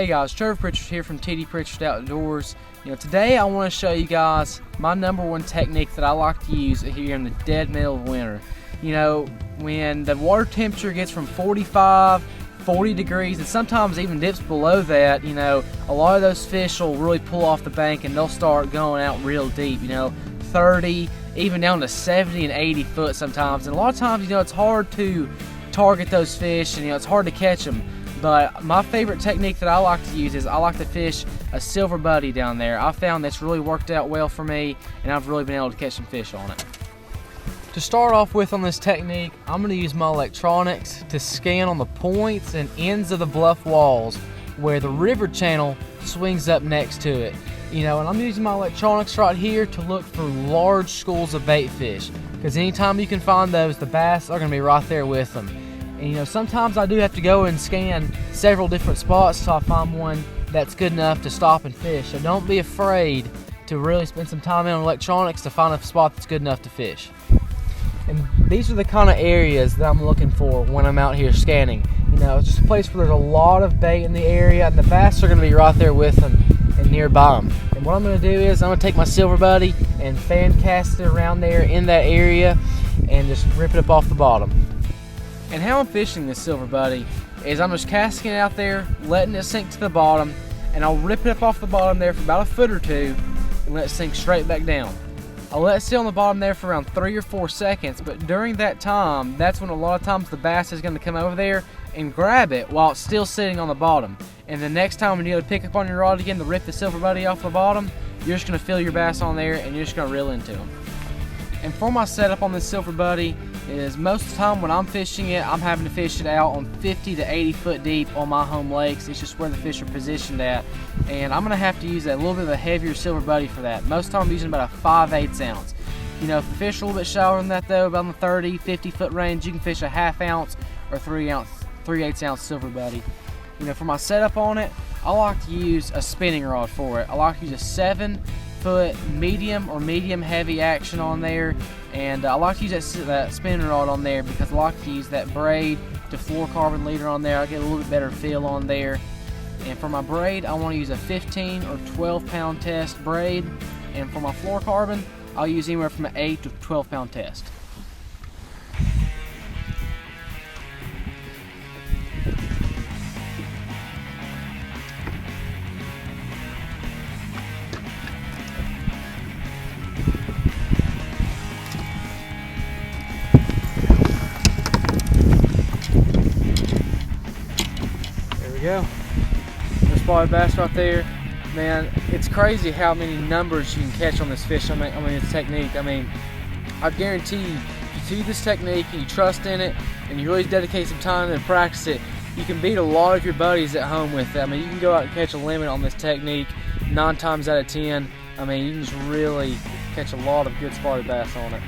Hey guys, TDPrichard here from TDPrichard Outdoors. Today I want to show you guys my #1 technique that I like to use here in the dead middle of winter. When the water temperature gets from 45, 40 degrees, and sometimes even dips below that, a lot of those fish will really pull off the bank and they'll start going out real deep, 30, even down to 70 and 80 foot sometimes. And a lot of times, it's hard to target those fish and, it's hard to catch them. But my favorite technique that I like to use is I like to fish a silver buddy down there. I found that's really worked out well for me, and I've really been able to catch some fish on it. To start off with on this technique, I'm going to use my electronics to scan on the points and ends of the bluff walls where the river channel swings up next to it. And I'm using my electronics right here to look for large schools of bait fish, because anytime you can find those, the bass are going to be right there with them. And sometimes I do have to go and scan several different spots till I find one that's good enough to stop and fish. So don't be afraid to really spend some time in on electronics to find a spot that's good enough to fish. And these are the kind of areas that I'm looking for when I'm out here scanning. It's just a place where there's a lot of bait in the area, and the bass are going to be right there with them and nearby them. And what I'm going to do is I'm going to take my silver buddy and fan cast it around there in that area and just rip it up off the bottom. And how I'm fishing this silver buddy is I'm just casting it out there, letting it sink to the bottom, and I'll rip it up off the bottom there for about a foot or two and let it sink straight back down. I'll let it sit on the bottom there for around 3 or 4 seconds, but during that time, that's when a lot of times the bass is going to come over there and grab it while it's still sitting on the bottom. And the next time when you go to pick up on your rod again to rip the silver buddy off the bottom, you're just going to feel your bass on there and you're just going to reel into them. And for my setup on this silver buddy is most of the time when I'm fishing it, I'm having to fish it out on 50 to 80 foot deep on my home lakes. It's just where the fish are positioned at. And I'm going to have to use a little bit of a heavier silver buddy for that. Most of the time I'm using about a 5/8 ounce. If the fish are a little bit shallower than that though, about in the 30, 50 foot range, you can fish a 1/2 ounce or 3/8 ounce silver buddy. For my setup on it, I like to use a spinning rod for it. I like to use a 7-foot medium or medium heavy action on there, and I like to use that spinning rod on there because I like to use that braid to fluorocarbon leader on there. I get a little bit better feel on there. And for my braid, I want to use a 15 or 12 pound test braid, and for my fluorocarbon, I'll use anywhere from an 8 to 12 pound test. Go. There's spotted bass right there. Man, it's crazy how many numbers you can catch on this fish. This technique. I guarantee you, if you do this technique and you trust in it and you really dedicate some time and practice it, you can beat a lot of your buddies at home with it. You can go out and catch a limit on this technique 9 times out of 10. You can just really catch a lot of good spotted bass on it.